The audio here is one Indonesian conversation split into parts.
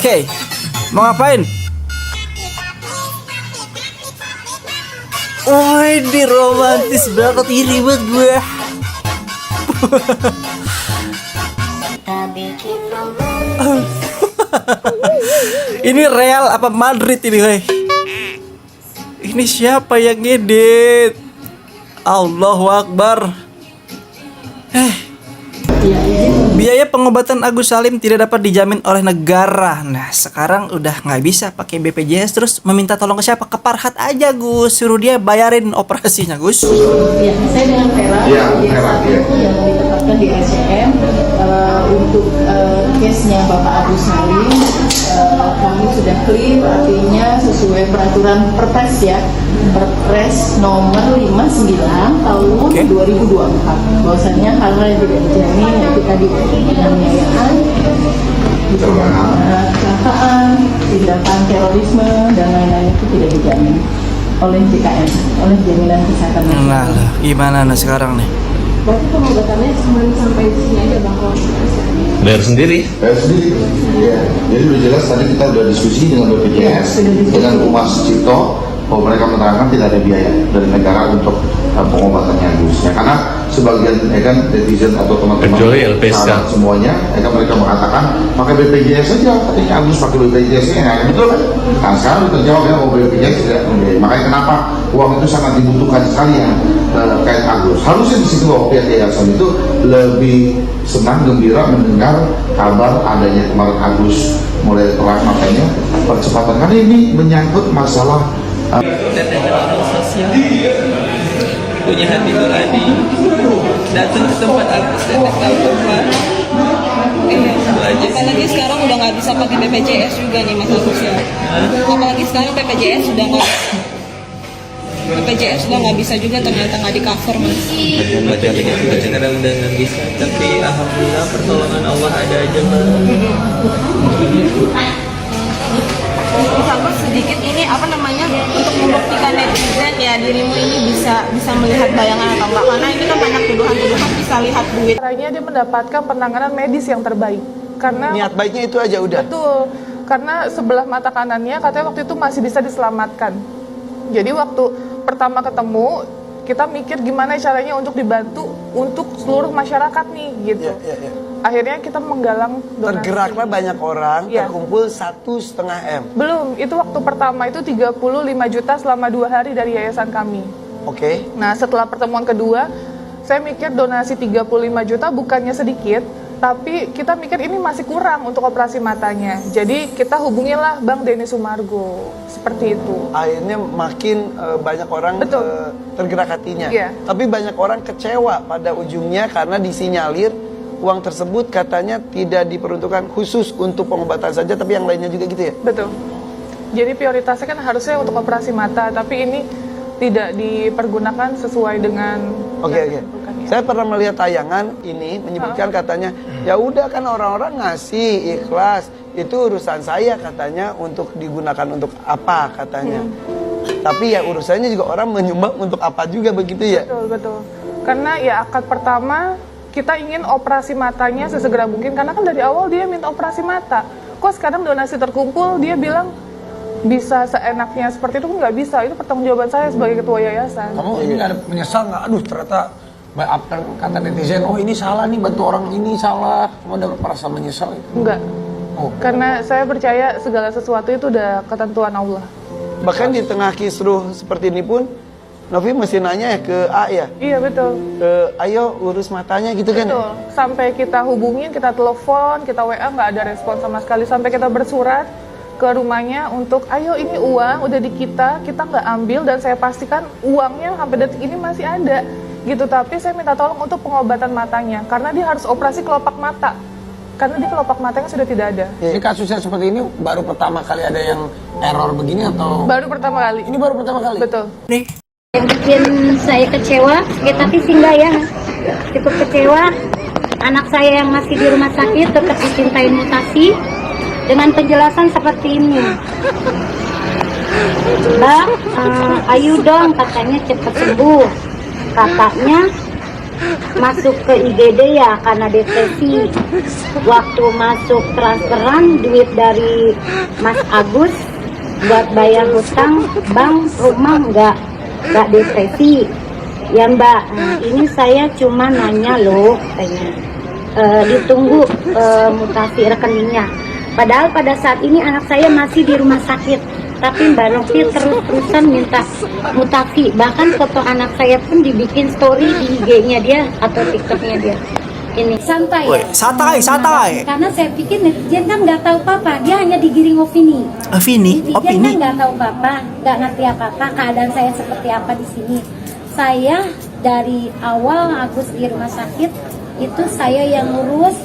Oke, mau ngapain? Oh, ini romantis banget, iri banget gue. Ini real apa Madrid ini, weh? Ini siapa yang ngedit? Allahu Akbar. Biaya pengobatan Agus Salim tidak dapat dijamin oleh negara. Nah, sekarang udah nggak bisa pakai BPJS, terus meminta tolong ke siapa? Ke Farhat aja, Gus. Suruh dia bayarin operasinya, Gus. Ya, saya dengan Vera, yang ditempatkan di RCM untuk case-nya Bapak Agus Salim. Kami sudah clear, artinya sesuai peraturan Perpres ya, Perpres nomor 59 tahun 2024. Bahwasanya hal-hal yang tidak dijamin yaitu tadi penganiayaan, kecelakaan, tindakan terorisme dan lain-lain itu tidak dijamin oleh JKN, oleh Jaminan Kesehatan Nasional. Nah, gimana nih sekarang nih? Berarti pengobatannya cuma sampai di sini aja Bang? Bayar sendiri. Ya. Jadi udah jelas tadi kita udah diskusi dengan BPJS, dengan Humas Cipto, bahwa mereka menerangkan tidak ada biaya dari negara untuk pengobatannya Agus. Ya, karena sebagian kan netizen atau teman-teman sahabat semuanya, mereka mengatakan pakai BPJS saja, katanya Agus pakai BPJS nya, betul kan? Nah sekarang terjawab ya bahwa BPJS tidak membiayai. Makanya kenapa uang itu sangat dibutuhkan sekali ya terkait Agus. Harusnya di situ bahwa pihak yayasan itu lebih senang gembira mendengar kabar adanya kemarin Agus mulai terang, makanya percepatan karena ini menyangkut masalah orang sosial punya hati nurani, datang ke tempat Agus dan tahu tempat. Apalagi sekarang udah nggak bisa pakai BPJS juga nih Mas Agus ya. Apalagi sekarang BPJS sudah nggak bisa juga, ternyata nggak di cover Mas. BPJS juga sekarang udah nggak bisa, tapi alhamdulillah pertolongan Allah ada aja Mbak. Mas Agus sedikit ini untuk membuktikan netizen ya dirimu ini bisa melihat bayangan atau enggak, karena ini kan banyak tuduhan bisa lihat duit. Caranya dia mendapatkan penanganan medis yang terbaik karena niat baiknya itu aja udah. Betul, karena sebelah mata kanannya katanya waktu itu masih bisa diselamatkan. Jadi waktu pertama ketemu kita mikir gimana caranya untuk dibantu untuk seluruh masyarakat nih gitu. Ya. Akhirnya kita menggalang donasi. Tergeraklah banyak orang, terkumpul 1,5 M. Belum, itu waktu pertama itu 35 juta selama 2 hari dari yayasan kami. Oke. Nah setelah pertemuan kedua, saya mikir donasi 35 juta bukannya sedikit, tapi kita mikir ini masih kurang untuk operasi matanya. Jadi kita hubungilah Bang Denny Sumargo, seperti itu. Akhirnya makin banyak orang tergerak hatinya. Iya. Tapi banyak orang kecewa pada ujungnya karena disinyalir uang tersebut katanya tidak diperuntukkan khusus untuk pengobatan saja, tapi yang lainnya juga gitu ya? Betul. Jadi prioritasnya kan harusnya untuk operasi mata, tapi ini tidak dipergunakan sesuai dengan. Oke. Saya pernah melihat tayangan ini menyebutkan katanya, ya udah kan orang-orang ngasih ikhlas, itu urusan saya katanya untuk digunakan untuk apa katanya. Tapi ya urusannya juga orang menyumbang untuk apa juga begitu ya? Betul. Karena ya akad pertama kita ingin operasi matanya sesegera mungkin, karena kan dari awal dia minta operasi mata. Kok sekarang donasi terkumpul dia bilang bisa seenaknya seperti itu? Nggak bisa, itu pertanggungjawaban saya sebagai ketua yayasan. Kamu ini nggak ada menyesal nggak? Aduh ternyata kata netizen, oh ini salah nih, bantu orang ini salah. Kamu ada merasa menyesal? Enggak. Karena saya percaya segala sesuatu itu udah ketentuan Allah. Bahkan di tengah kisruh seperti ini pun Novi mesti nanya ya ke A ya? Iya betul. Ayo urus matanya gitu kan? Betul. Sampai kita hubungin, kita telepon, kita WA nggak ada respon sama sekali. Sampai kita bersurat ke rumahnya untuk, ayo ini uang udah di kita nggak ambil dan saya pastikan uangnya sampai detik ini masih ada. Gitu, tapi saya minta tolong untuk pengobatan matanya karena dia harus operasi kelopak mata. Karena di kelopak matanya sudah tidak ada. Jadi kasusnya seperti ini baru pertama kali ada yang error begini atau? Baru pertama kali. Ini baru pertama kali? Betul. Nih. Yang bikin saya kecewa, tapi singgah ya, cukup kecewa. Anak saya yang masih di rumah sakit tetap dicintai mutasi dengan penjelasan seperti ini. Mbak, ayo dong katanya cepat sembuh. Katanya masuk ke IGD ya karena depresi. Waktu masuk transferan duit dari Mas Agus buat bayar hutang bank rumah nggak depresi. Ya Mbak, ini saya cuma nanya loh, katanya. Ditunggu mutasi rekeningnya. Padahal pada saat ini anak saya masih di rumah sakit, tapi Mbak Novi terus-terusan minta mutasi. Bahkan foto anak saya pun dibikin story di IG-nya dia atau TikTok-nya dia. Ini santai. Woi, santai. Karena saya pikir netizen kan nggak tahu apa-apa, dia hanya digiring opini. Opini. Netizen kan nggak tahu apa-apa, nggak ngerti apa-apa keadaan saya seperti apa di sini. Saya dari awal Agus di rumah sakit itu saya yang ngurus.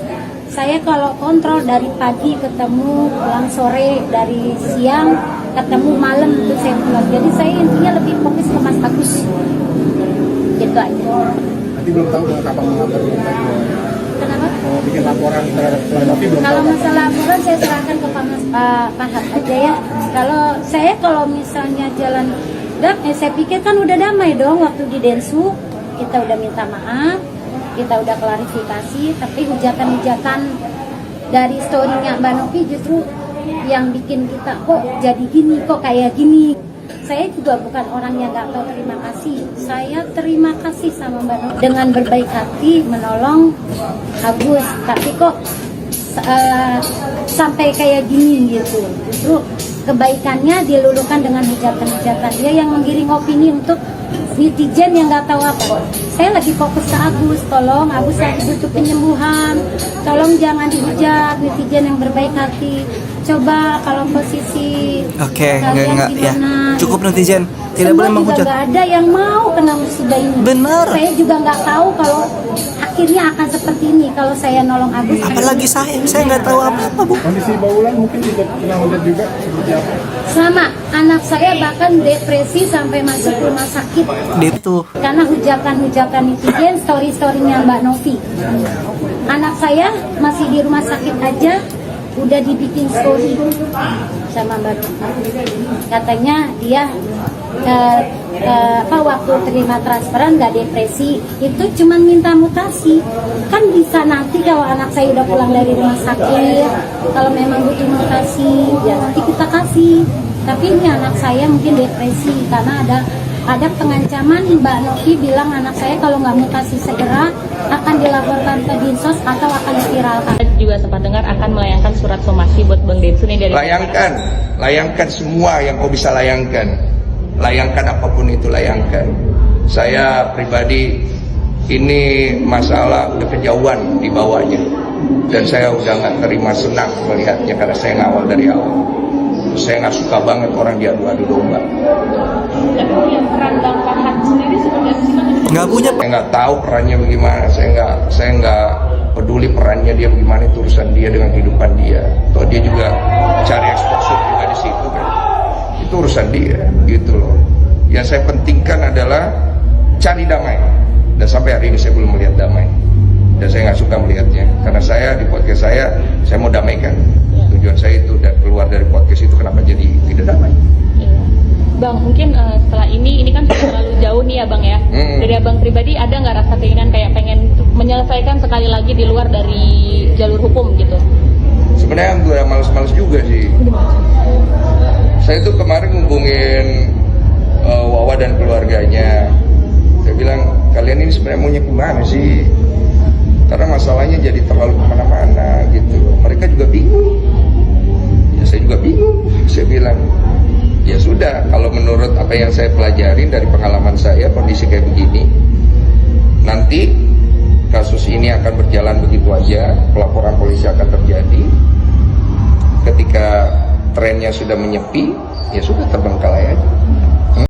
Saya kalau kontrol dari pagi ketemu, pulang sore, dari siang ketemu, malam itu saya pulang. Jadi saya intinya lebih fokus ke Mas Agus. Gitu aja. Nanti belum tahu kapan melapor. Kenapa? Mau bikin laporan terhadap Novi belum Kalau tahu. masalah laporan saya serahkan ke Pak Farhat aja ya. Kalau misalnya jalan, saya pikir kan udah damai dong waktu di Densu. Kita udah minta maaf, kita udah klarifikasi, tapi hujatan-hujatan dari story-nya Mbak Novi justru yang bikin kita kok jadi gini, kok kayak gini. Saya juga bukan orang yang nggak tahu terima kasih. Saya terima kasih sama Mbak Novi dengan berbaik hati menolong Agus, tapi kok sampai kayak gini gitu. Justru kebaikannya dilulukan dengan hujatan-hujatan. Dia yang menggiring opini untuk netizen yang nggak tahu apa. Saya lagi fokus ke Agus, tolong Agus lagi butuh penyembuhan, tolong jangan dihujat netizen yang berbaik hati. Coba kalau posisi Oke, kalian enggak ya. gimana? Cukup netizen, tidak boleh Semua juga menghujat. nggak ada yang mau kena musibah ini. Benar. Saya juga nggak tahu kalau akhirnya akan seperti ini kalau saya nolong Agus. Apalagi saya nggak tahu apa-apa, Bu. Kondisi Baulan mungkin juga kena hujat juga seperti apa? Sama anak saya bahkan depresi sampai masuk rumah sakit Itu. karena hujatan-hujatan netizen, story-storynya Mbak Novi. Anak saya masih di rumah sakit aja udah dibikin story sama Mbak Novi. Katanya dia waktu terima transferan nggak depresi, itu cuman minta mutasi. Kan bisa nanti kalau anak saya udah pulang dari rumah sakit, kalau memang butuh mutasi ya nanti kita kasih. Tapi ini anak saya mungkin depresi karena ada pengancaman. Mbak Novi bilang anak saya kalau nggak mutasi segera akan dilaporkan ke Dinsos atau akan diviralkan. Juga sempat dengar akan melayangkan surat somasi buat Bang Densu nih dari Layangkan semua yang kau bisa layangkan. Layangkan apapun itu, layangkan. Saya pribadi ini masalah udah kejauhan di bawahnya, dan saya udah nggak terima, senang melihatnya karena saya ngawal dari awal. Saya nggak suka banget orang diadu-adu domba. yang peran Bang Farhat sendiri seperti apa sih Bang? Nggak punya. Saya nggak tahu perannya bagaimana. Saya nggak peduli perannya dia bagaimana, itu urusan dia dengan kehidupan dia. Toh dia juga cari exposure juga di situ kan. Itu urusan dia, gitu loh. Yang saya pentingkan adalah cari damai. Dan sampai hari ini saya belum melihat damai. Dan saya nggak suka melihatnya. Karena saya di podcast saya mau damaikan. Tujuan saya itu, dan keluar dari podcast itu kenapa jadi tidak damai. Bang, mungkin setelah ini kan sudah terlalu jauh nih ya Bang ya. Dari Abang pribadi ada nggak rasa keinginan kayak pengen menyelesaikan sekali lagi di luar dari jalur hukum gitu? Sebenarnya gue males-males juga sih. Saya tuh kemarin hubungin Wawa dan keluarganya. Saya bilang, kalian ini sebenarnya maunya kemana sih? Karena masalahnya jadi terlalu kemana-mana gitu. Mereka juga bingung. Ya saya juga bingung. Saya bilang, ya sudah, kalau menurut apa yang saya pelajarin dari pengalaman saya, kondisi kayak begini, nanti kasus ini akan berjalan begitu aja, pelaporan polisi akan terjadi. Ketika trennya sudah menyepi, ya sudah terbengkalai aja.